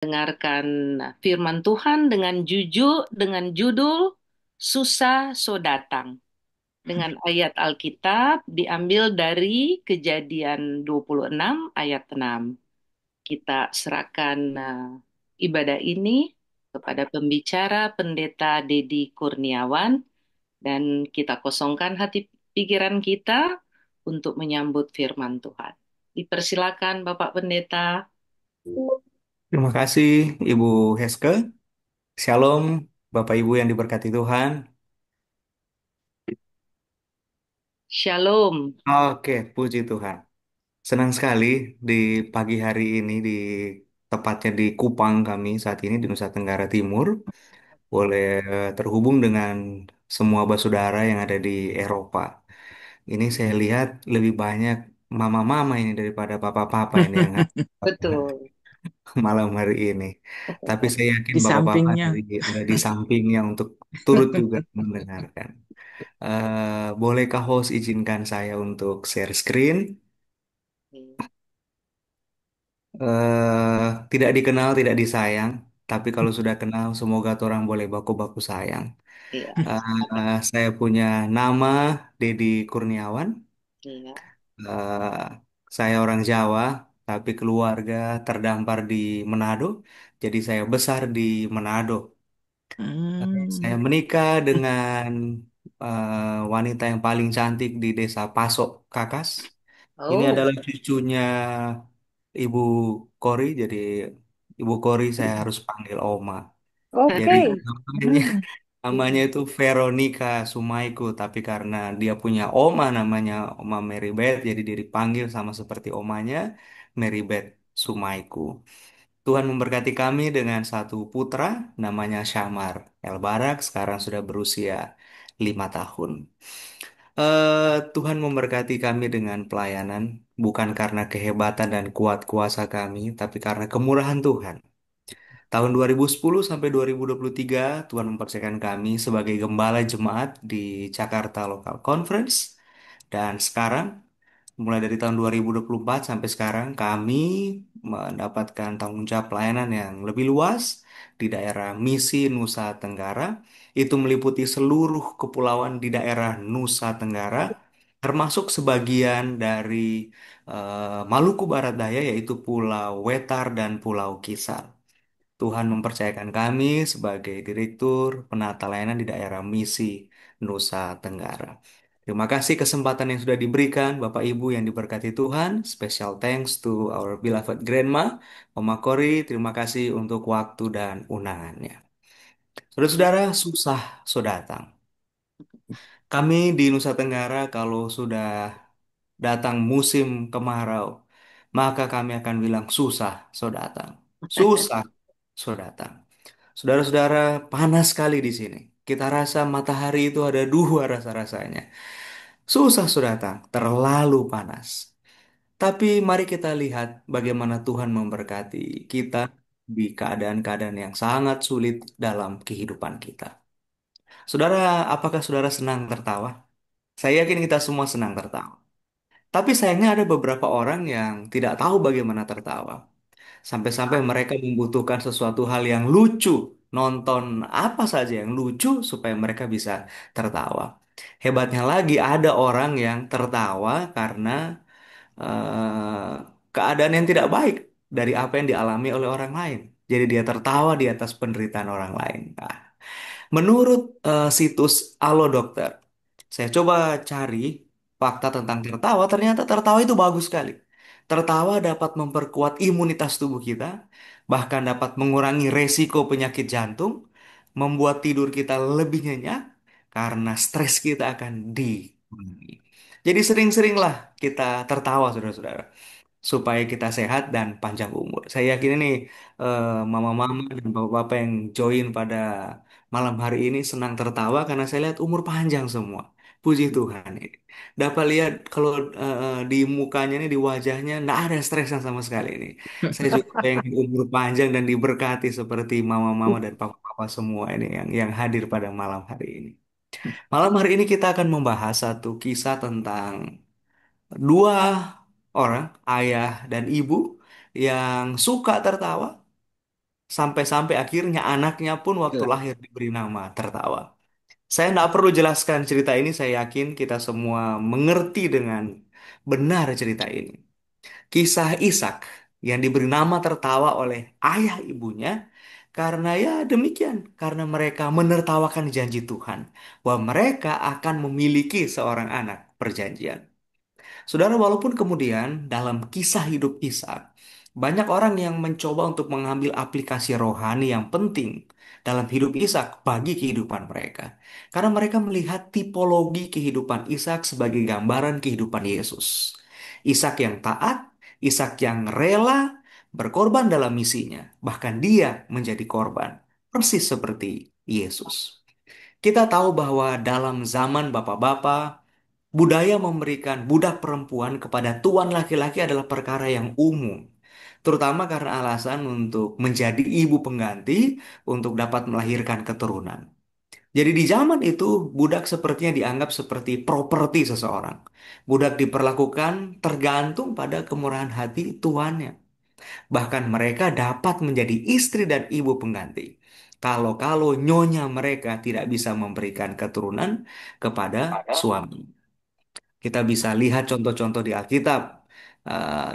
Dengarkan firman Tuhan dengan jujur, dengan judul Susah So Datang. Dengan ayat Alkitab diambil dari Kejadian 26 ayat 6. Kita serahkan ibadah ini kepada pembicara Pendeta Dedi Kurniawan dan kita kosongkan hati pikiran kita untuk menyambut firman Tuhan. Dipersilakan Bapak Pendeta. Terima kasih Ibu Heske. Shalom Bapak Ibu yang diberkati Tuhan. Shalom. Oke, puji Tuhan. Senang sekali di pagi hari ini tepatnya di Kupang kami saat ini di Nusa Tenggara Timur boleh terhubung dengan semua saudara yang ada di Eropa. Ini saya lihat lebih banyak mama-mama ini daripada papa-papa ini yang ada Betul. malam hari ini. Tapi saya yakin Di bapak-bapak sampingnya. ada di sampingnya untuk turut juga mendengarkan. Bolehkah host izinkan saya untuk share screen? Tidak dikenal, tidak disayang. Tapi kalau sudah kenal, semoga orang boleh baku-baku sayang. Iya, Saya punya nama Dedi Kurniawan. iya. Eh, saya orang Jawa, tapi keluarga terdampar di Manado. Jadi saya besar di Manado. Saya Hmm. menikah dengan wanita yang paling cantik di desa Pasok, Kakas. Ini Oh, adalah cucunya Ibu Kori, jadi Ibu Kori saya harus panggil Oma. Jadi Oke. namanya, namanya itu Veronica Sumaiku, tapi karena dia punya Oma namanya Oma Mary Beth, jadi dia dipanggil sama seperti omanya Mary Beth Sumaiku. Tuhan memberkati kami dengan satu putra namanya Syamar El Barak, sekarang sudah berusia 5 tahun. Tuhan memberkati kami dengan pelayanan, bukan karena kehebatan dan kuat kuasa kami, tapi karena kemurahan Tuhan. Tahun 2010 sampai 2023, Tuhan mempercayakan kami sebagai gembala jemaat di Jakarta Local Conference. Dan sekarang, mulai dari tahun 2024 sampai sekarang, kami mendapatkan tanggung jawab pelayanan yang lebih luas di daerah Misi Nusa Tenggara. Itu meliputi seluruh kepulauan di daerah Nusa Tenggara, termasuk sebagian dari Maluku Barat Daya, yaitu Pulau Wetar dan Pulau Kisar. Tuhan mempercayakan kami sebagai Direktur Penata Layanan di daerah Misi Nusa Tenggara. Terima kasih kesempatan yang sudah diberikan Bapak Ibu yang diberkati Tuhan. Special thanks to our beloved grandma, Oma Kori. Terima kasih untuk waktu dan undangannya. Saudara-saudara, susah so datang. Kami di Nusa Tenggara kalau sudah datang musim kemarau, maka kami akan bilang susah so datang. Susah so datang. Saudara-saudara, panas sekali di sini. Kita rasa matahari itu ada dua rasa-rasanya. Susah sudah datang, terlalu panas. Tapi mari kita lihat bagaimana Tuhan memberkati kita di keadaan-keadaan yang sangat sulit dalam kehidupan kita. Saudara, apakah saudara senang tertawa? Saya yakin kita semua senang tertawa. Tapi sayangnya ada beberapa orang yang tidak tahu bagaimana tertawa. Sampai-sampai mereka membutuhkan sesuatu hal yang lucu, nonton apa saja yang lucu supaya mereka bisa tertawa. Hebatnya lagi ada orang yang tertawa karena keadaan yang tidak baik dari apa yang dialami oleh orang lain. Jadi dia tertawa di atas penderitaan orang lain. Nah, menurut situs Alo Dokter, saya coba cari fakta tentang tertawa, ternyata tertawa itu bagus sekali. Tertawa dapat memperkuat imunitas tubuh kita, bahkan dapat mengurangi resiko penyakit jantung, membuat tidur kita lebih nyenyak, karena stres kita akan dikurangi. Jadi sering-seringlah kita tertawa, saudara-saudara, supaya kita sehat dan panjang umur. Saya yakin ini mama-mama dan bapak-bapak yang join pada malam hari ini senang tertawa karena saya lihat umur panjang semua. Puji Tuhan ini. Dapat lihat kalau di mukanya ini, di wajahnya, nggak ada stresnya sama sekali ini. Saya juga pengen umur panjang dan diberkati seperti mama-mama dan papa-papa semua ini yang hadir pada malam hari ini. Malam hari ini kita akan membahas satu kisah tentang dua orang, ayah dan ibu, yang suka tertawa Sampai-sampai akhirnya anaknya pun waktu Jelas. lahir diberi nama Tertawa. Saya tidak perlu jelaskan cerita ini, saya yakin kita semua mengerti dengan benar cerita ini. Kisah Ishak yang diberi nama Tertawa oleh ayah ibunya karena ya demikian, karena mereka menertawakan janji Tuhan bahwa mereka akan memiliki seorang anak perjanjian. Saudara, walaupun kemudian dalam kisah hidup Ishak, banyak orang yang mencoba untuk mengambil aplikasi rohani yang penting dalam hidup Ishak bagi kehidupan mereka. Karena mereka melihat tipologi kehidupan Ishak sebagai gambaran kehidupan Yesus. Ishak yang taat, Ishak yang rela berkorban dalam misinya. Bahkan dia menjadi korban. Persis seperti Yesus. Kita tahu bahwa dalam zaman bapak-bapak, budaya memberikan budak perempuan kepada tuan laki-laki adalah perkara yang umum, terutama karena alasan untuk menjadi ibu pengganti untuk dapat melahirkan keturunan. Jadi di zaman itu, budak sepertinya dianggap seperti properti seseorang. Budak diperlakukan tergantung pada kemurahan hati tuannya. Bahkan mereka dapat menjadi istri dan ibu pengganti. Kalau-kalau nyonya mereka tidak bisa memberikan keturunan kepada suami. Kita bisa lihat contoh-contoh di Alkitab.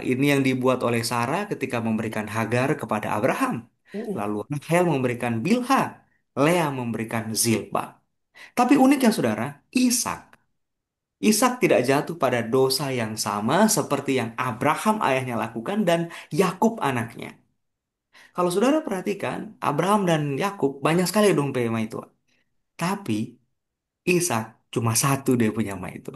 Ini yang dibuat oleh Sarah ketika memberikan Hagar kepada Abraham. Mm-mm. Lalu Rahel memberikan Bilha. Lea memberikan Zilpa. Tapi uniknya saudara, Ishak. Ishak tidak jatuh pada dosa yang sama seperti yang Abraham ayahnya lakukan dan Yakub anaknya. Kalau saudara perhatikan, Abraham dan Yakub banyak sekali dong punya itu. Tapi Ishak cuma satu dia punya itu.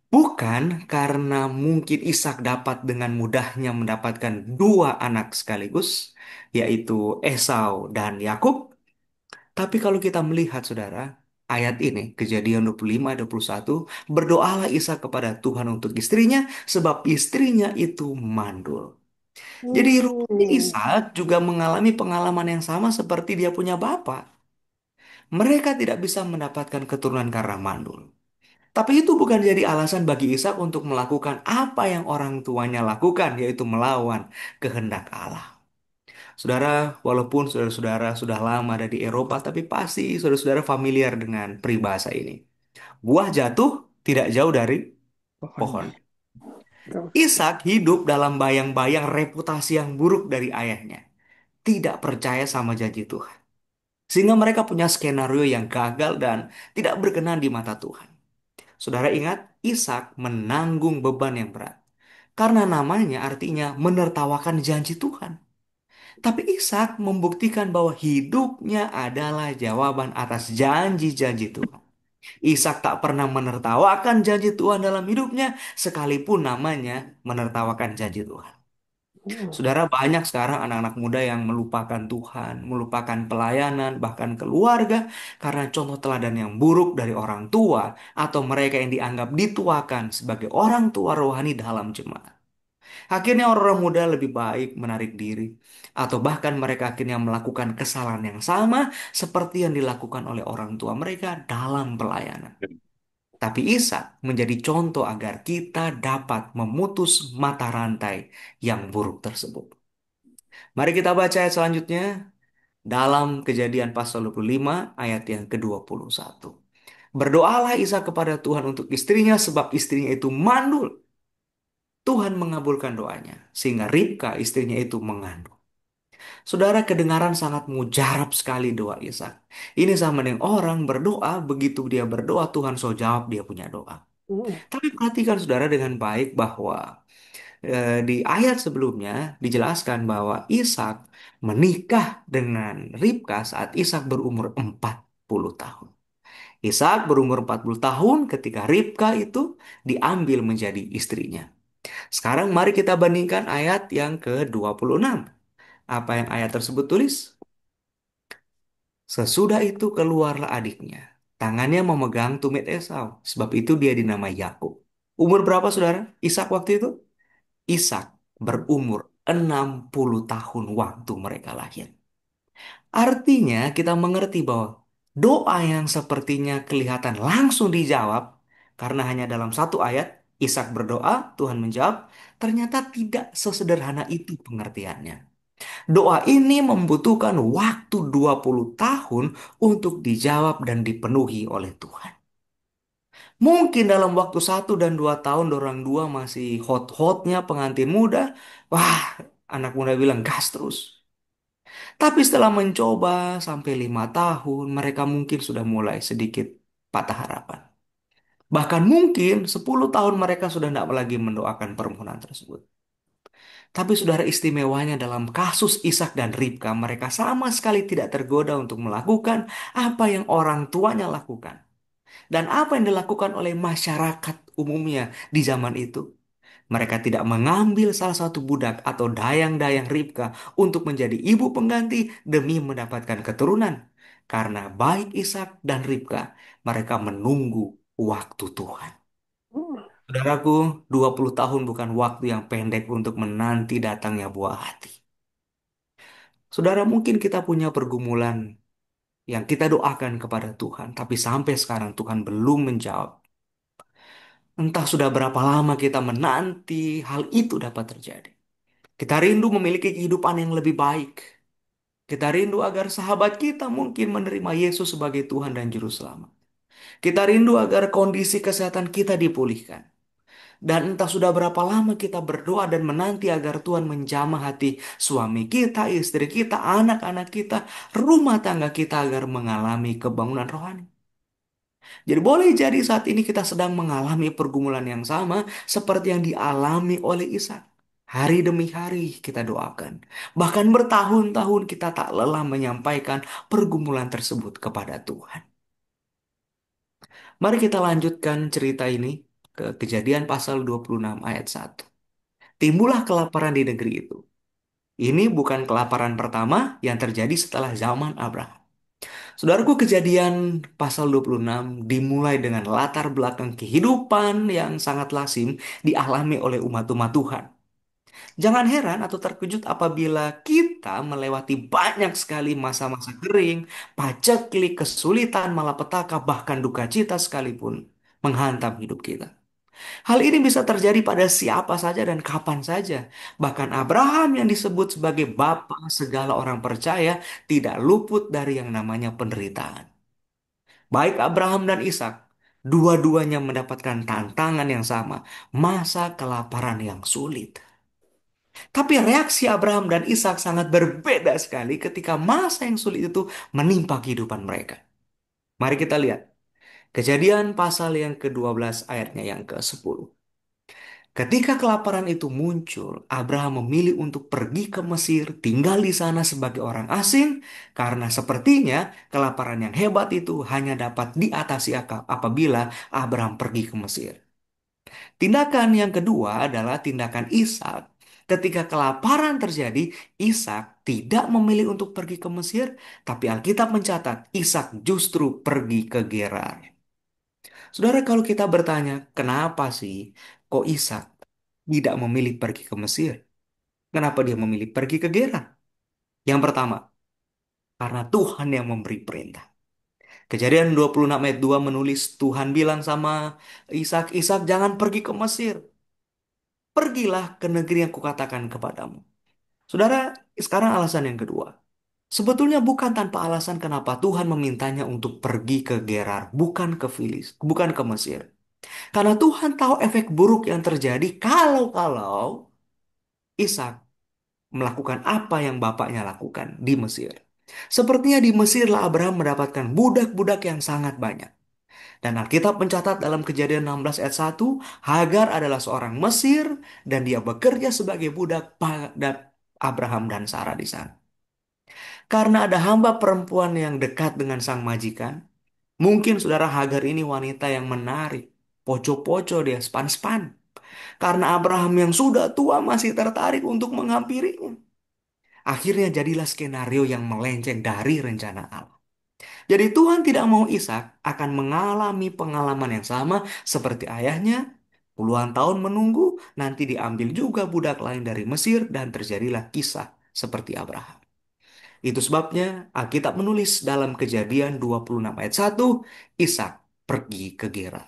Bukan karena mungkin Ishak dapat dengan mudahnya mendapatkan dua anak sekaligus, yaitu Esau dan Yakub. Tapi kalau kita melihat, saudara, ayat ini, Kejadian 25, 21, berdoalah Ishak kepada Tuhan untuk istrinya, sebab istrinya itu mandul. Jadi rupanya Hmm. Ishak juga mengalami pengalaman yang sama seperti dia punya bapak. Mereka tidak bisa mendapatkan keturunan karena mandul. Tapi itu bukan jadi alasan bagi Ishak untuk melakukan apa yang orang tuanya lakukan, yaitu melawan kehendak Allah. Saudara, walaupun saudara-saudara sudah lama ada di Eropa, tapi pasti saudara-saudara familiar dengan peribahasa ini. Buah jatuh tidak jauh dari pohon. Pohonnya. Betul. Ishak hidup dalam bayang-bayang reputasi yang buruk dari ayahnya. Tidak percaya sama janji Tuhan. Sehingga mereka punya skenario yang gagal dan tidak berkenan di mata Tuhan. Saudara ingat, Ishak menanggung beban yang berat. Karena namanya artinya menertawakan janji Tuhan. Tapi Ishak membuktikan bahwa hidupnya adalah jawaban atas janji-janji Tuhan. Ishak tak pernah menertawakan janji Tuhan dalam hidupnya, sekalipun namanya menertawakan janji Tuhan. Hmm. Saudara, banyak sekarang anak-anak muda yang melupakan Tuhan, melupakan pelayanan, bahkan keluarga, karena contoh teladan yang buruk dari orang tua, atau mereka yang dianggap dituakan sebagai orang tua rohani dalam jemaat. Akhirnya orang-orang muda lebih baik menarik diri, atau bahkan mereka akhirnya melakukan kesalahan yang sama seperti yang dilakukan oleh orang tua mereka dalam pelayanan. Tapi Isa menjadi contoh agar kita dapat memutus mata rantai yang buruk tersebut. Mari kita baca ayat selanjutnya dalam Kejadian pasal 25 ayat yang ke-21. Berdoalah Isa kepada Tuhan untuk istrinya sebab istrinya itu mandul. Tuhan mengabulkan doanya sehingga Ribka istrinya itu mengandung. Saudara, kedengaran sangat mujarab sekali doa Ishak. Ini sama dengan orang berdoa, begitu dia berdoa Tuhan so jawab dia punya doa. Hmm. Tapi perhatikan saudara dengan baik bahwa di ayat sebelumnya dijelaskan bahwa Ishak menikah dengan Ribka saat Ishak berumur 40 tahun. Ishak berumur 40 tahun ketika Ribka itu diambil menjadi istrinya. Sekarang mari kita bandingkan ayat yang ke-26. Apa yang ayat tersebut tulis? Sesudah itu keluarlah adiknya. Tangannya memegang tumit Esau. Sebab itu dia dinamai Yakub. Umur berapa saudara? Ishak waktu itu? Ishak berumur 60 tahun waktu mereka lahir. Artinya kita mengerti bahwa doa yang sepertinya kelihatan langsung dijawab karena hanya dalam satu ayat Ishak berdoa, Tuhan menjawab, ternyata tidak sesederhana itu pengertiannya. Doa ini membutuhkan waktu 20 tahun untuk dijawab dan dipenuhi oleh Tuhan. Mungkin dalam waktu 1 dan 2 tahun orang dua masih hot-hotnya pengantin muda. Wah, anak muda bilang gas terus. Tapi setelah mencoba sampai 5 tahun, mereka mungkin sudah mulai sedikit patah harapan. Bahkan mungkin 10 tahun mereka sudah tidak lagi mendoakan permohonan tersebut. Tapi saudara, istimewanya dalam kasus Ishak dan Ribka, mereka sama sekali tidak tergoda untuk melakukan apa yang orang tuanya lakukan. Dan apa yang dilakukan oleh masyarakat umumnya di zaman itu. Mereka tidak mengambil salah satu budak atau dayang-dayang Ribka untuk menjadi ibu pengganti demi mendapatkan keturunan. Karena baik Ishak dan Ribka, mereka menunggu waktu Tuhan. Saudaraku, 20 tahun bukan waktu yang pendek untuk menanti datangnya buah hati. Saudara, mungkin kita punya pergumulan yang kita doakan kepada Tuhan, tapi sampai sekarang Tuhan belum menjawab. Entah sudah berapa lama kita menanti hal itu dapat terjadi. Kita rindu memiliki kehidupan yang lebih baik. Kita rindu agar sahabat kita mungkin menerima Yesus sebagai Tuhan dan Juru Selamat. Kita rindu agar kondisi kesehatan kita dipulihkan. Dan entah sudah berapa lama kita berdoa dan menanti agar Tuhan menjamah hati suami kita, istri kita, anak-anak kita, rumah tangga kita agar mengalami kebangunan rohani. Jadi boleh jadi saat ini kita sedang mengalami pergumulan yang sama seperti yang dialami oleh Ishak. Hari demi hari kita doakan. Bahkan bertahun-tahun kita tak lelah menyampaikan pergumulan tersebut kepada Tuhan. Mari kita lanjutkan cerita ini ke Kejadian pasal 26 ayat 1. Timbullah kelaparan di negeri itu. Ini bukan kelaparan pertama yang terjadi setelah zaman Abraham. Saudaraku, Kejadian pasal 26 dimulai dengan latar belakang kehidupan yang sangat lazim dialami oleh umat-umat Tuhan. Jangan heran atau terkejut apabila kita melewati banyak sekali masa-masa kering, paceklik, kesulitan, malapetaka, bahkan duka cita sekalipun menghantam hidup kita. Hal ini bisa terjadi pada siapa saja dan kapan saja. Bahkan Abraham yang disebut sebagai bapa segala orang percaya tidak luput dari yang namanya penderitaan. Baik Abraham dan Ishak, dua-duanya mendapatkan tantangan yang sama, masa kelaparan yang sulit. Tapi reaksi Abraham dan Ishak sangat berbeda sekali ketika masa yang sulit itu menimpa kehidupan mereka. Mari kita lihat Kejadian pasal yang ke-12 ayatnya yang ke-10. Ketika kelaparan itu muncul, Abraham memilih untuk pergi ke Mesir, tinggal di sana sebagai orang asing, karena sepertinya kelaparan yang hebat itu hanya dapat diatasi apabila Abraham pergi ke Mesir. Tindakan yang kedua adalah tindakan Ishak. Ketika kelaparan terjadi, Ishak tidak memilih untuk pergi ke Mesir, tapi Alkitab mencatat Ishak justru pergi ke Gerar. Saudara, kalau kita bertanya, kenapa sih kok Ishak tidak memilih pergi ke Mesir? Kenapa dia memilih pergi ke Gerar? Yang pertama, karena Tuhan yang memberi perintah. Kejadian 26 ayat 2 menulis Tuhan bilang sama Ishak, Ishak jangan pergi ke Mesir. Pergilah ke negeri yang kukatakan kepadamu. Saudara, sekarang alasan yang kedua. Sebetulnya bukan tanpa alasan kenapa Tuhan memintanya untuk pergi ke Gerar, bukan ke bukan ke Mesir. Karena Tuhan tahu efek buruk yang terjadi kalau Ishak melakukan apa yang bapaknya lakukan di Mesir. Sepertinya di Mesirlah Abraham mendapatkan budak-budak yang sangat banyak. Dan Alkitab mencatat dalam Kejadian 16 ayat 1, Hagar adalah seorang Mesir dan dia bekerja sebagai budak pada Abraham dan Sarah di sana. Karena ada hamba perempuan yang dekat dengan sang majikan, mungkin saudara Hagar ini wanita yang menarik, poco-poco dia, span-span. Karena Abraham yang sudah tua masih tertarik untuk menghampirinya. Akhirnya jadilah skenario yang melenceng dari rencana Allah. Jadi Tuhan tidak mau Ishak akan mengalami pengalaman yang sama seperti ayahnya. Puluhan tahun menunggu, nanti diambil juga budak lain dari Mesir dan terjadilah kisah seperti Abraham. Itu sebabnya Alkitab menulis dalam Kejadian 26 ayat 1, Ishak pergi ke Gerar.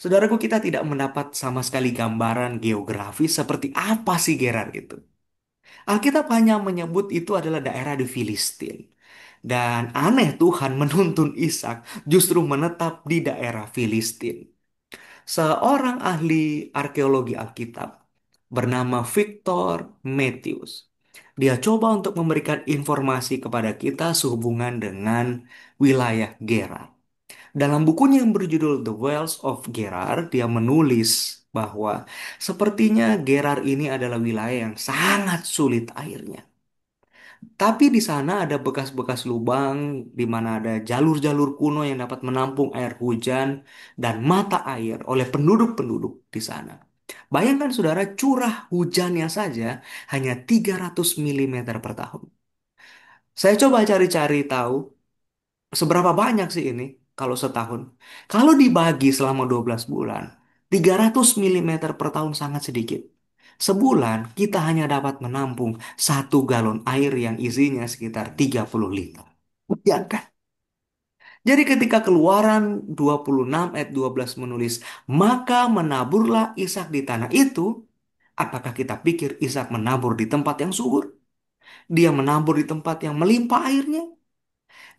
Saudaraku, kita tidak mendapat sama sekali gambaran geografi seperti apa sih Gerar itu. Alkitab hanya menyebut itu adalah daerah di Filistin. Dan aneh Tuhan menuntun Ishak justru menetap di daerah Filistin. Seorang ahli arkeologi Alkitab bernama Victor Matthews. Dia coba untuk memberikan informasi kepada kita sehubungan dengan wilayah Gerar. Dalam bukunya yang berjudul The Wells of Gerar, dia menulis bahwa sepertinya Gerar ini adalah wilayah yang sangat sulit airnya. Tapi di sana ada bekas-bekas lubang, di mana ada jalur-jalur kuno yang dapat menampung air hujan dan mata air oleh penduduk-penduduk di sana. Bayangkan saudara, curah hujannya saja hanya 300 milimeter per tahun. Saya coba cari-cari tahu seberapa banyak sih ini kalau setahun. Kalau dibagi selama 12 bulan, 300 milimeter per tahun sangat sedikit. Sebulan kita hanya dapat menampung 1 galon air yang isinya sekitar 30 liter. Ya kan? Jadi ketika Keluaran 26 ayat 12 menulis, maka menaburlah Ishak di tanah itu, apakah kita pikir Ishak menabur di tempat yang subur? Dia menabur di tempat yang melimpah airnya?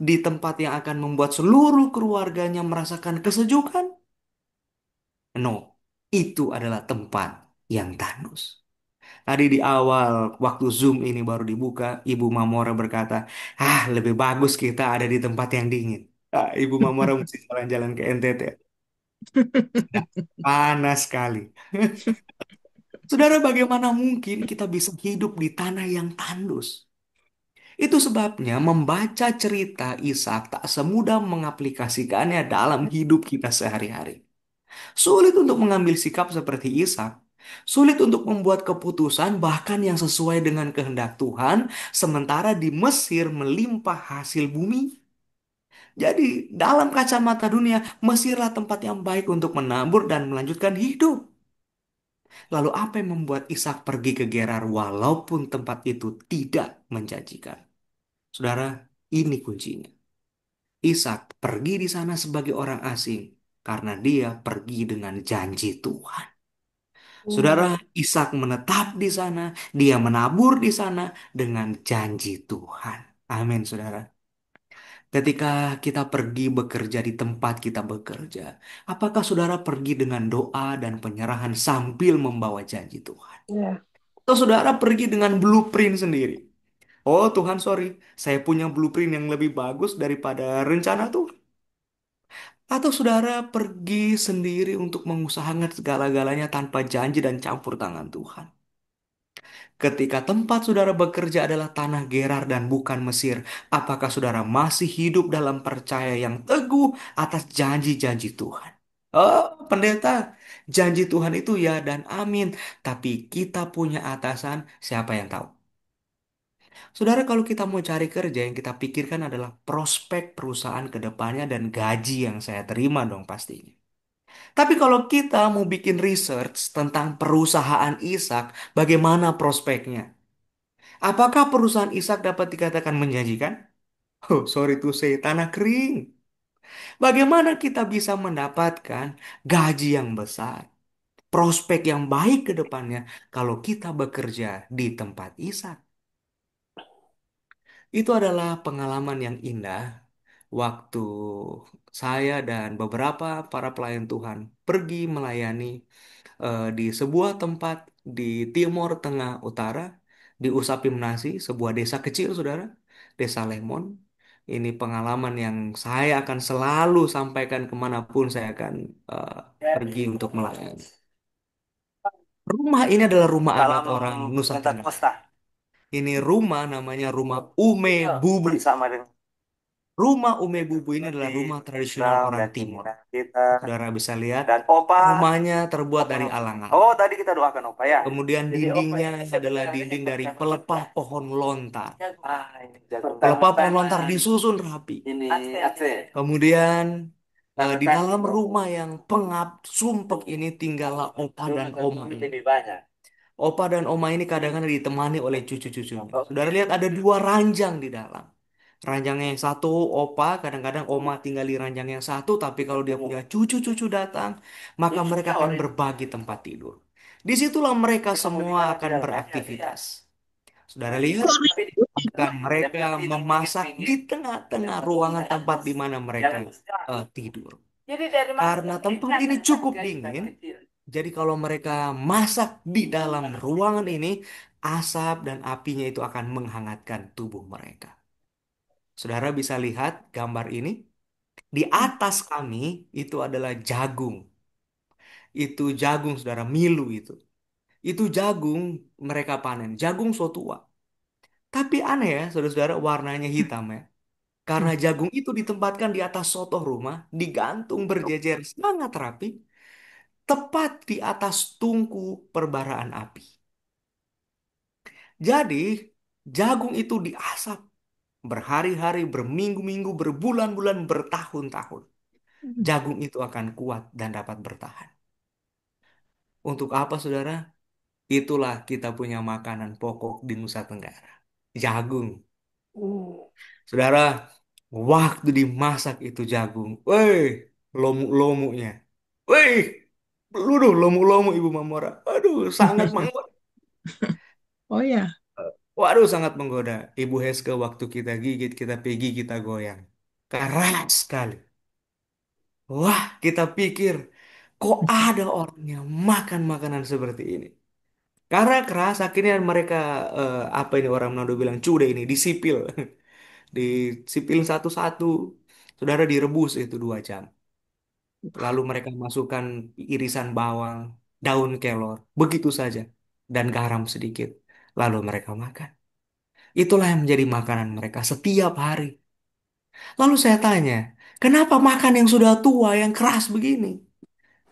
Di tempat yang akan membuat seluruh keluarganya merasakan kesejukan? No, itu adalah tempat yang tandus. Tadi di awal waktu Zoom ini baru dibuka, Ibu Mamora berkata, lebih bagus kita ada di tempat yang dingin. Ibu Mamora mesti jalan-jalan ke NTT. Nah, panas sekali. Saudara, bagaimana mungkin kita bisa hidup di tanah yang tandus? Itu sebabnya membaca cerita Ishak tak semudah mengaplikasikannya dalam hidup kita sehari-hari. Sulit untuk mengambil sikap seperti Ishak. Sulit untuk membuat keputusan bahkan yang sesuai dengan kehendak Tuhan, sementara di Mesir melimpah hasil bumi. Jadi, dalam kacamata dunia, Mesirlah tempat yang baik untuk menabur dan melanjutkan hidup. Lalu apa yang membuat Ishak pergi ke Gerar walaupun tempat itu tidak menjanjikan? Saudara, ini kuncinya. Ishak pergi di sana sebagai orang asing karena dia pergi dengan janji Tuhan. Saudara, Hmm. Ishak menetap di sana, dia menabur di sana dengan janji Tuhan. Amin, saudara. Ketika kita pergi bekerja di tempat kita bekerja, apakah saudara pergi dengan doa dan penyerahan sambil membawa janji Tuhan? Ya. Atau saudara pergi dengan blueprint sendiri? Oh Tuhan, sorry, saya punya blueprint yang lebih bagus daripada rencana Tuhan. Atau saudara pergi sendiri untuk mengusahakan segala-galanya tanpa janji dan campur tangan Tuhan. Ketika tempat saudara bekerja adalah tanah Gerar dan bukan Mesir, apakah saudara masih hidup dalam percaya yang teguh atas janji-janji Tuhan? Oh, pendeta, janji Tuhan itu ya dan amin. Tapi kita punya atasan, siapa yang tahu? Saudara, kalau kita mau cari kerja, yang kita pikirkan adalah prospek perusahaan ke depannya dan gaji yang saya terima dong pastinya. Tapi kalau kita mau bikin research tentang perusahaan Ishak, bagaimana prospeknya? Apakah perusahaan Ishak dapat dikatakan menjanjikan? Oh, sorry to say, tanah kering. Bagaimana kita bisa mendapatkan gaji yang besar, prospek yang baik ke depannya kalau kita bekerja di tempat Ishak? Itu adalah pengalaman yang indah waktu saya dan beberapa para pelayan Tuhan pergi melayani di sebuah tempat di Timur Tengah Utara, di Usapim Nasi, sebuah desa kecil, saudara, Desa Lemon. Ini pengalaman yang saya akan selalu sampaikan kemanapun saya akan eh, pergi untuk melayani. Rumah ini adalah rumah adat orang Nusa Tenggara. Ini rumah namanya rumah Ume Bubu. Rumah Ume Bubu ini adalah rumah tradisional orang Timur. Saudara bisa lihat, rumahnya terbuat dari alang-alang. Oh, tadi kita doakan Opa ya. Kemudian dindingnya adalah dinding dari pelepah pohon lontar. Pelepah pohon lontar disusun rapi. Ini Kemudian di dalam rumah yang pengap, sumpek ini tinggallah Opa dan Oma ini. Opa dan Oma ini kadang-kadang ditemani oleh cucu-cucunya. Saudara lihat ada 2 ranjang di dalam. Ranjang yang satu Opa, kadang-kadang Oma tinggal di ranjang yang satu, tapi kalau dia punya cucu-cucu datang, maka mereka akan berbagi tempat tidur. Disitulah mereka semua akan beraktivitas. Saudara lihat, bahkan mereka memasak di tengah-tengah ruangan tempat di mana mereka tidur. Karena tempat ini cukup dingin, jadi kalau mereka masak di dalam ruangan ini, asap dan apinya itu akan menghangatkan tubuh mereka. Saudara bisa lihat gambar ini. Di atas kami itu adalah jagung. Itu jagung, saudara, milu itu. Itu jagung mereka panen. Jagung so tua. Tapi aneh ya, saudara-saudara, warnanya hitam ya. Karena jagung itu ditempatkan di atas sotoh rumah, digantung berjejer sangat rapi, tepat di atas tungku perbaraan api. Jadi, jagung itu diasap berhari-hari, berminggu-minggu, berbulan-bulan, bertahun-tahun. Jagung itu akan kuat dan dapat bertahan. Untuk apa, saudara? Itulah kita punya makanan pokok di Nusa Tenggara. Jagung. Saudara, waktu dimasak itu jagung, weh, lomu-lomunya. Weh, luduh lomu-lomu Ibu Mamora. Aduh, sangat menggoda. Oh ya. Waduh, sangat menggoda. Ibu Heske waktu kita gigit, kita pergi, kita goyang. Keras sekali. Wah, kita pikir, kok ada orang yang makan makanan seperti ini? Karena keras, akhirnya mereka, apa ini orang Manado bilang, cude ini, disipil. Disipil satu-satu. Saudara direbus itu 2 jam. Lalu mereka masukkan irisan bawang, daun kelor, begitu saja. Dan garam sedikit. Lalu mereka makan. Itulah yang menjadi makanan mereka setiap hari. Lalu saya tanya, kenapa makan yang sudah tua, yang keras begini?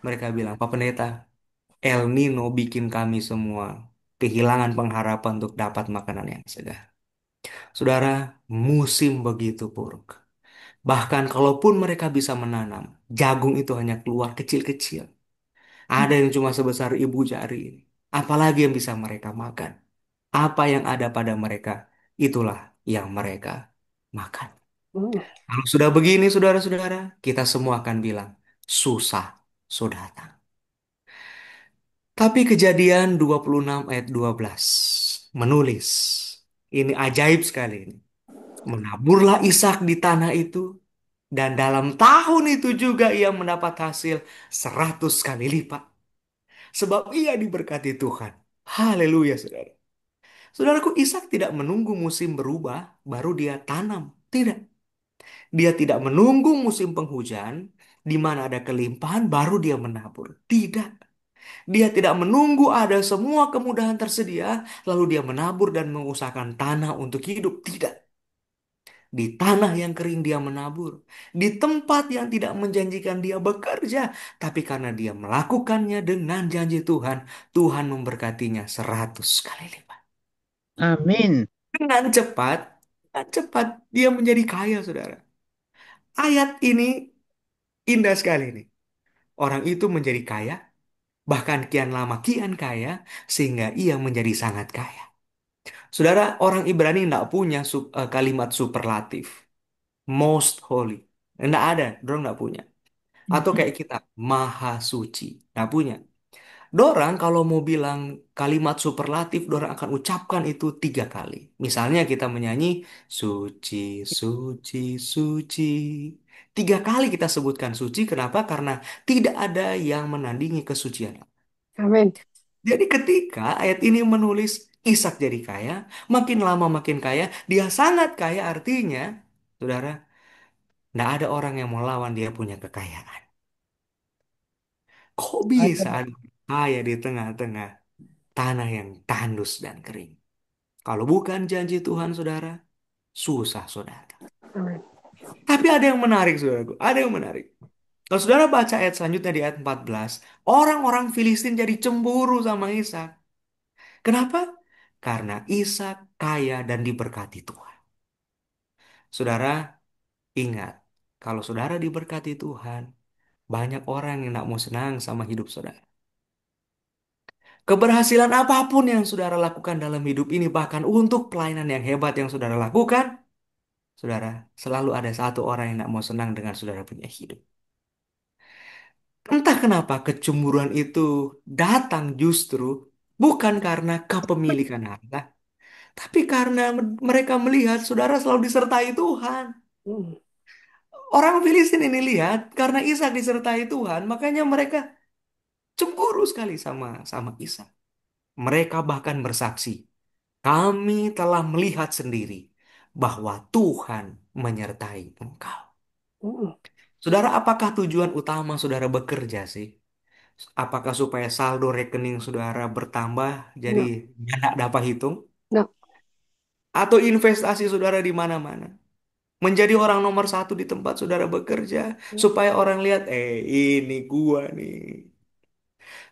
Mereka bilang, Pak Pendeta, El Nino bikin kami semua kehilangan pengharapan untuk dapat makanan yang segar. Saudara, musim begitu buruk. Bahkan kalaupun mereka bisa menanam, jagung itu hanya keluar kecil-kecil. Ada yang cuma sebesar ibu jari. Apalagi yang bisa mereka makan. Apa yang ada pada mereka, itulah yang mereka makan. Kalau sudah begini, saudara-saudara, kita semua akan bilang, susah sudah datang. Tapi kejadian 26 ayat 12 menulis, ini ajaib sekali ini. Menaburlah Ishak di tanah itu, dan dalam tahun itu juga ia mendapat hasil 100 kali lipat. Sebab ia diberkati Tuhan. Haleluya, saudara. Saudaraku, Ishak tidak menunggu musim berubah, baru dia tanam. Tidak. Dia tidak menunggu musim penghujan, di mana ada kelimpahan, baru dia menabur. Tidak. Dia tidak menunggu ada semua kemudahan tersedia, lalu dia menabur dan mengusahakan tanah untuk hidup. Tidak. Di tanah yang kering dia menabur. Di tempat yang tidak menjanjikan dia bekerja. Tapi karena dia melakukannya dengan janji Tuhan, Tuhan memberkatinya 100 kali lipat. Amin. Dengan cepat dia menjadi kaya, saudara. Ayat ini indah sekali nih. Orang itu menjadi kaya, bahkan kian lama kian kaya, sehingga ia menjadi sangat kaya. Saudara, orang Ibrani tidak punya kalimat superlatif. Most holy. Tidak ada, dorang tidak punya. Atau kayak kita, maha suci. Tidak punya. Dorang kalau mau bilang kalimat superlatif, dorang akan ucapkan itu 3 kali. Misalnya kita menyanyi, suci, suci, suci. 3 kali kita sebutkan suci, kenapa? Karena tidak ada yang menandingi kesucian. Amin. Jadi ketika ayat ini menulis Ishak jadi kaya, makin lama makin kaya, dia sangat kaya artinya, saudara, tidak ada orang yang mau lawan dia punya kekayaan. Kok bisa Ada. ada kaya di tengah-tengah tanah yang tandus dan kering? Kalau bukan janji Tuhan, saudara, susah, saudara. Amin. Tapi ada yang menarik, saudaraku. Ada yang menarik. Kalau saudara baca ayat selanjutnya di ayat 14, orang-orang Filistin jadi cemburu sama Ishak. Kenapa? Karena Ishak kaya dan diberkati Tuhan. Saudara, ingat, kalau saudara diberkati Tuhan, banyak orang yang tidak mau senang sama hidup saudara. Keberhasilan apapun yang saudara lakukan dalam hidup ini, bahkan untuk pelayanan yang hebat yang saudara lakukan, saudara, selalu ada satu orang yang tidak mau senang dengan saudara punya hidup. Entah kenapa kecemburuan itu datang justru bukan karena kepemilikan harta, Tapi karena mereka melihat saudara selalu disertai Tuhan. mm, Orang Filistin ini lihat karena Ishak disertai Tuhan, makanya mereka cemburu sekali sama sama Ishak. Mereka bahkan bersaksi, kami telah melihat sendiri bahwa Tuhan menyertai engkau. mm. Saudara, apakah tujuan utama saudara bekerja sih? Apakah supaya saldo rekening saudara bertambah jadi No, nggak dapat hitung? no. Atau investasi saudara di mana-mana? Menjadi orang nomor satu di tempat saudara bekerja Mm, supaya orang lihat, ini gua nih.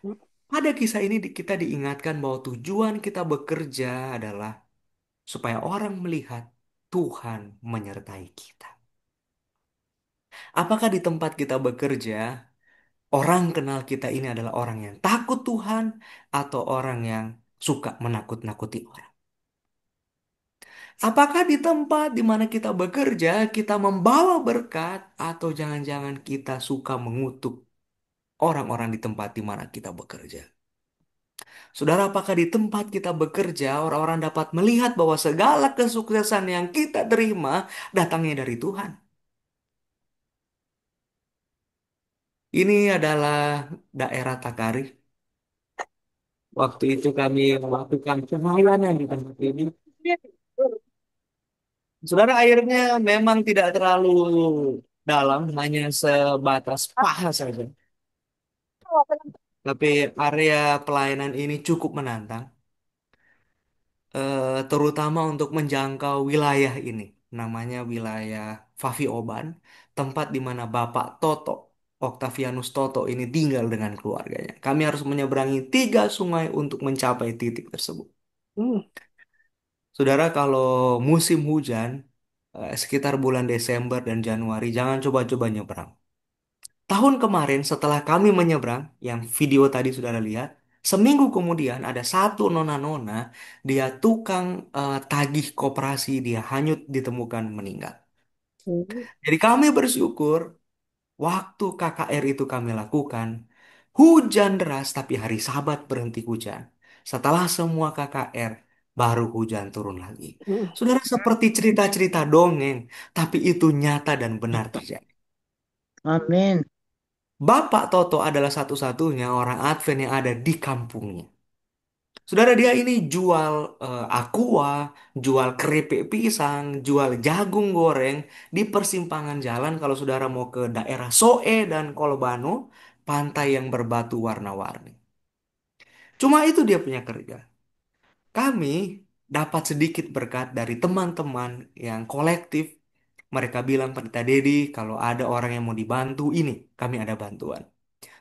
mm, Pada kisah ini kita diingatkan bahwa tujuan kita bekerja adalah supaya orang melihat Tuhan menyertai kita. Apakah di tempat kita bekerja, orang kenal kita ini adalah orang yang takut Tuhan atau orang yang suka menakut-nakuti orang? Apakah di tempat di mana kita bekerja, kita membawa berkat atau jangan-jangan kita suka mengutuk orang-orang di tempat di mana kita bekerja? Saudara, apakah di tempat kita bekerja, orang-orang dapat melihat bahwa segala kesuksesan yang kita terima datangnya dari Tuhan? Ini adalah daerah Takari. Waktu itu kami melakukan pengailanan di tempat ini. Saudara, airnya memang tidak terlalu dalam, hanya sebatas paha saja. Tapi area pelayanan ini cukup menantang, terutama untuk menjangkau wilayah ini. Namanya wilayah Fafi Oban, tempat di mana Bapak Toto, Octavianus Toto ini tinggal dengan keluarganya. Kami harus menyeberangi 3 sungai untuk mencapai titik tersebut. mm, Saudara, kalau musim hujan, sekitar bulan Desember dan Januari, jangan coba-coba nyebrang. Tahun kemarin setelah kami menyeberang, yang video tadi saudara lihat, seminggu kemudian ada satu nona-nona, dia tukang tagih koperasi, dia hanyut ditemukan meninggal. mm, Jadi kami bersyukur waktu KKR itu kami lakukan, hujan deras tapi hari Sabat berhenti hujan. Setelah semua KKR, baru hujan turun lagi. mm. Saudara, seperti cerita-cerita dongeng, tapi itu nyata dan benar terjadi. Amin. Bapak Toto adalah satu-satunya orang Advent yang ada di kampungnya. Saudara, dia ini jual aqua, jual keripik pisang, jual jagung goreng di persimpangan jalan kalau saudara mau ke daerah Soe dan Kolbano, pantai yang berbatu warna-warni. Cuma itu dia punya kerja. Kami dapat sedikit berkat dari teman-teman yang kolektif. Mereka bilang pada Dedi, kalau ada orang yang mau dibantu, ini kami ada bantuan.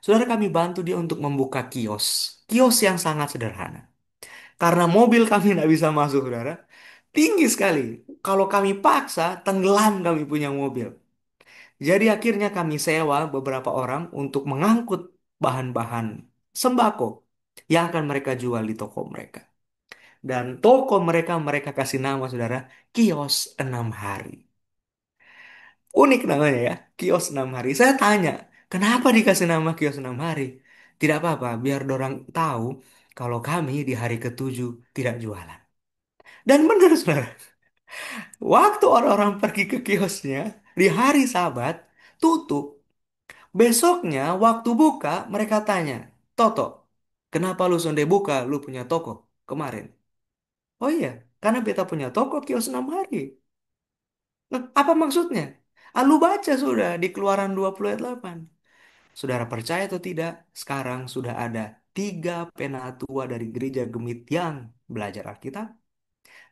Saudara, kami bantu dia untuk membuka kios. Kios yang sangat sederhana. Karena mobil kami tidak bisa masuk, saudara. Tinggi sekali. Kalau kami paksa, tenggelam kami punya mobil. Jadi akhirnya kami sewa beberapa orang untuk mengangkut bahan-bahan sembako yang akan mereka jual di toko mereka. Dan toko mereka kasih nama, saudara, Kios 6 Hari. Unik namanya ya, Kios 6 Hari. Saya tanya, kenapa dikasih nama Kios 6 Hari? Tidak apa-apa, biar dorang tahu kalau kami di hari ketujuh tidak jualan. Dan benar, saudara. Waktu orang-orang pergi ke kiosnya, di hari Sabat, tutup. Besoknya, waktu buka, mereka tanya, Toto, kenapa lu sonde buka, lu punya toko kemarin? Oh iya, karena beta punya toko kios 6 hari. Nah, apa maksudnya? Ah, lu baca sudah di Keluaran 20 ayat 8. Saudara percaya atau tidak, sekarang sudah ada 3 penatua dari gereja Gemit yang belajar Alkitab.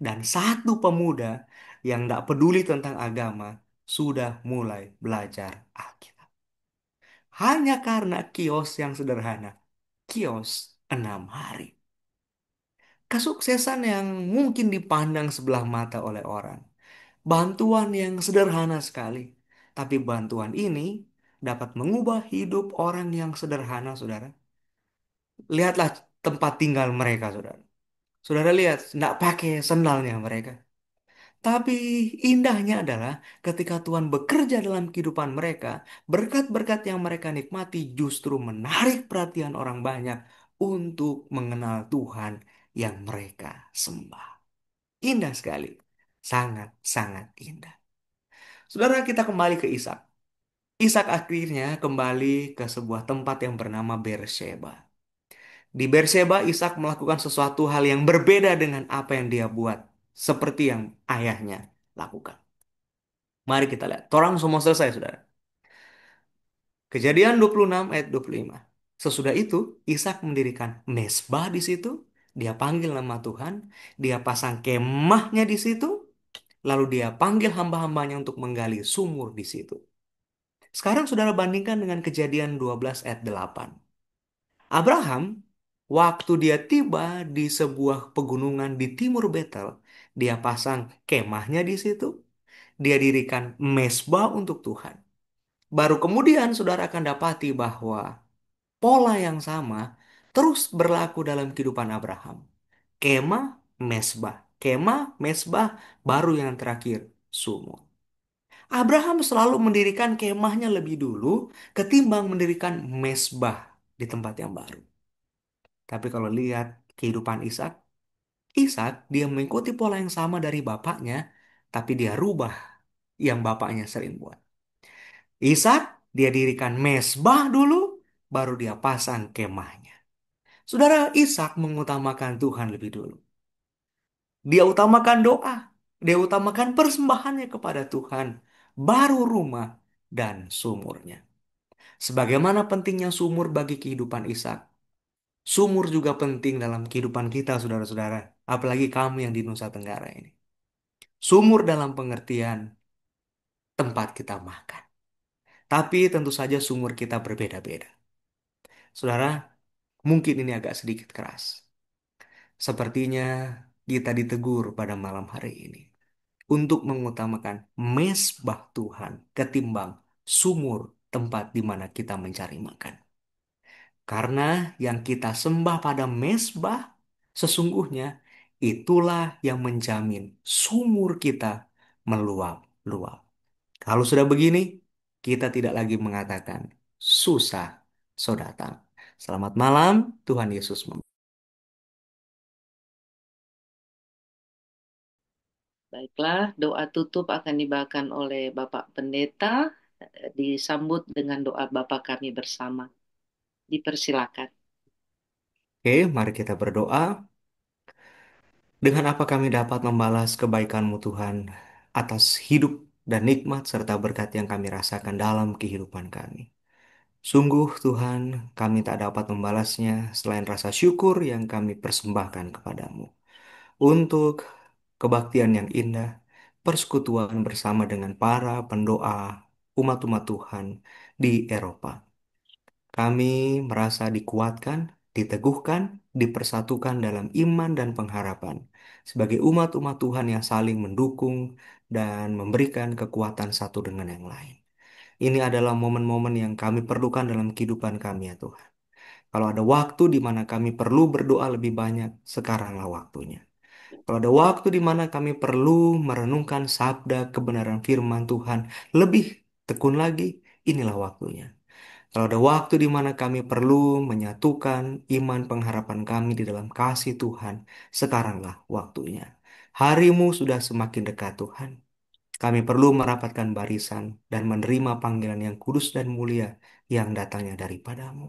Dan satu pemuda yang tidak peduli tentang agama sudah mulai belajar Alkitab. Hanya karena kios yang sederhana. Kios 6 hari. Kesuksesan yang mungkin dipandang sebelah mata oleh orang. Bantuan yang sederhana sekali. Tapi bantuan ini dapat mengubah hidup orang yang sederhana, saudara. Lihatlah tempat tinggal mereka, saudara. Saudara lihat, tidak pakai sendalnya mereka. Tapi indahnya adalah ketika Tuhan bekerja dalam kehidupan mereka, berkat-berkat yang mereka nikmati justru menarik perhatian orang banyak untuk mengenal Tuhan yang mereka sembah. Indah sekali. Sangat-sangat indah. Saudara, kita kembali ke Ishak. Ishak akhirnya kembali ke sebuah tempat yang bernama Beersheba. Di Beersheba, Ishak melakukan sesuatu hal yang berbeda dengan apa yang dia buat. Seperti yang ayahnya lakukan. Mari kita lihat. Torang semua selesai, saudara. Kejadian 26 ayat 25. Sesudah itu, Ishak mendirikan mesbah di situ. Dia panggil nama Tuhan. Dia pasang kemahnya di situ. Lalu dia panggil hamba-hambanya untuk menggali sumur di situ. Sekarang saudara bandingkan dengan kejadian 12 ayat 8. Abraham, waktu dia tiba di sebuah pegunungan di timur Betel, dia pasang kemahnya di situ. Dia dirikan mesbah untuk Tuhan. Baru kemudian saudara akan dapati bahwa pola yang sama terus berlaku dalam kehidupan Abraham. Kemah, mesbah. Kemah, mesbah, baru yang terakhir, sumur. Abraham selalu mendirikan kemahnya lebih dulu ketimbang mendirikan mesbah di tempat yang baru. Tapi kalau lihat kehidupan Ishak, Ishak dia mengikuti pola yang sama dari bapaknya, tapi dia rubah yang bapaknya sering buat. Ishak dia dirikan mesbah dulu, baru dia pasang kemahnya. Saudara, Ishak mengutamakan Tuhan lebih dulu. Dia utamakan doa, dia utamakan persembahannya kepada Tuhan, baru rumah dan sumurnya. Sebagaimana pentingnya sumur bagi kehidupan Ishak, sumur juga penting dalam kehidupan kita, saudara-saudara. Apalagi kamu yang di Nusa Tenggara ini. Sumur dalam pengertian tempat kita makan. Tapi tentu saja sumur kita berbeda-beda. Saudara, mungkin ini agak sedikit keras. Sepertinya kita ditegur pada malam hari ini untuk mengutamakan mesbah Tuhan ketimbang sumur tempat di mana kita mencari makan. Karena yang kita sembah pada mesbah sesungguhnya itulah yang menjamin sumur kita meluap-luap. Kalau sudah begini, kita tidak lagi mengatakan susah so datang. Selamat malam, Tuhan Yesus memberkati. Baiklah, doa tutup akan dibacakan oleh Bapak Pendeta, disambut dengan doa Bapa kami bersama. Dipersilakan. Oke, mari kita berdoa. Dengan apa kami dapat membalas kebaikan-Mu Tuhan atas hidup dan nikmat serta berkat yang kami rasakan dalam kehidupan kami. Sungguh Tuhan, kami tak dapat membalasnya selain rasa syukur yang kami persembahkan kepadamu. Untuk kebaktian yang indah, persekutuan bersama dengan para pendoa umat-umat Tuhan di Eropa. Kami merasa dikuatkan, diteguhkan, dipersatukan dalam iman dan pengharapan sebagai umat-umat Tuhan yang saling mendukung dan memberikan kekuatan satu dengan yang lain. Ini adalah momen-momen yang kami perlukan dalam kehidupan kami ya Tuhan. Kalau ada waktu di mana kami perlu berdoa lebih banyak, sekaranglah waktunya. Kalau ada waktu di mana kami perlu merenungkan sabda kebenaran firman Tuhan lebih tekun lagi, inilah waktunya. Kalau ada waktu di mana kami perlu menyatukan iman pengharapan kami di dalam kasih Tuhan, sekaranglah waktunya. Harimu sudah semakin dekat Tuhan. Kami perlu merapatkan barisan dan menerima panggilan yang kudus dan mulia yang datangnya daripadamu.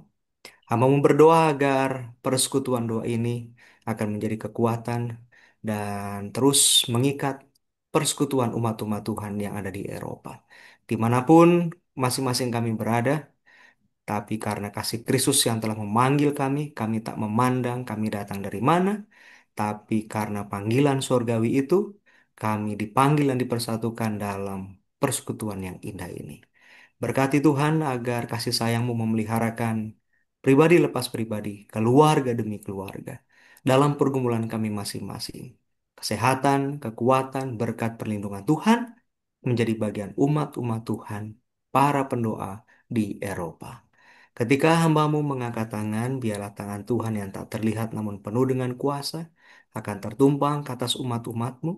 Hamba-Mu berdoa agar persekutuan doa ini akan menjadi kekuatan dan terus mengikat persekutuan umat-umat Tuhan yang ada di Eropa. Dimanapun masing-masing kami berada, tapi karena kasih Kristus yang telah memanggil kami tak memandang kami datang dari mana, tapi karena panggilan surgawi itu, kami dipanggil dan dipersatukan dalam persekutuan yang indah ini. Berkati Tuhan agar kasih sayang-Mu memeliharakan pribadi lepas pribadi, keluarga demi keluarga, dalam pergumulan kami masing-masing. Kesehatan, kekuatan, berkat perlindungan Tuhan menjadi bagian umat-umat Tuhan, para pendoa di Eropa. Ketika hambamu mengangkat tangan, biarlah tangan Tuhan yang tak terlihat namun penuh dengan kuasa akan tertumpang ke atas umat-umatmu,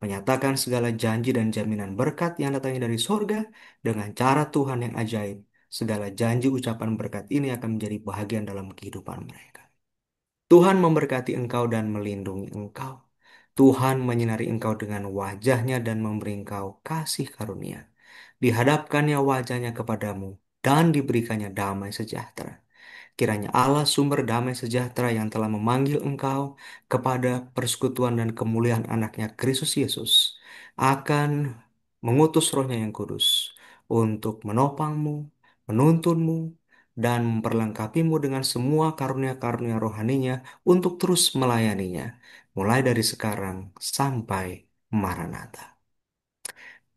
menyatakan segala janji dan jaminan berkat yang datangnya dari sorga dengan cara Tuhan yang ajaib. Segala janji ucapan berkat ini akan menjadi bahagian dalam kehidupan mereka. Tuhan memberkati engkau dan melindungi engkau. Tuhan menyinari engkau dengan wajahnya dan memberi engkau kasih karunia. Dihadapkannya wajahnya kepadamu dan diberikannya damai sejahtera. Kiranya Allah sumber damai sejahtera yang telah memanggil engkau kepada persekutuan dan kemuliaan anaknya Kristus Yesus akan mengutus rohnya yang kudus untuk menopangmu, menuntunmu, dan memperlengkapimu dengan semua karunia-karunia rohaninya untuk terus melayaninya, mulai dari sekarang sampai Maranatha.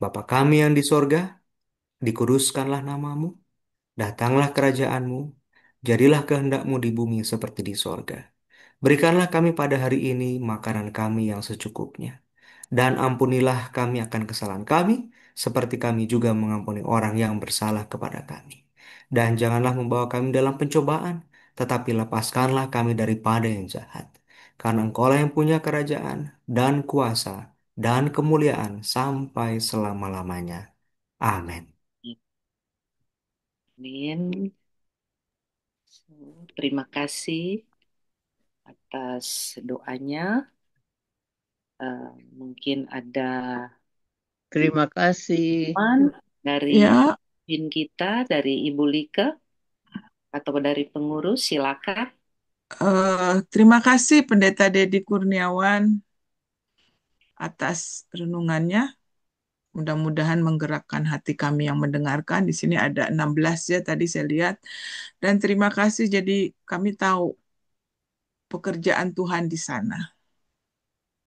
Bapa kami yang di sorga, dikuduskanlah namamu, datanglah kerajaanmu, jadilah kehendakmu di bumi seperti di sorga. Berikanlah kami pada hari ini makanan kami yang secukupnya. Dan ampunilah kami akan kesalahan kami, seperti kami juga mengampuni orang yang bersalah kepada kami. Dan janganlah membawa kami dalam pencobaan, tetapi lepaskanlah kami daripada yang jahat. Karena Engkaulah yang punya kerajaan, dan kuasa, dan kemuliaan sampai selama-lamanya. Amin. Amin. Terima kasih atas doanya. Mungkin ada Terima kasih. teman dari Ya, pin kita, dari Ibu Lika, atau dari pengurus, silakan. terima kasih Pendeta Dedi Kurniawan atas renungannya. Mudah-mudahan menggerakkan hati kami yang mendengarkan. Di sini ada 16 ya tadi saya lihat. Dan terima kasih jadi kami tahu pekerjaan Tuhan di sana.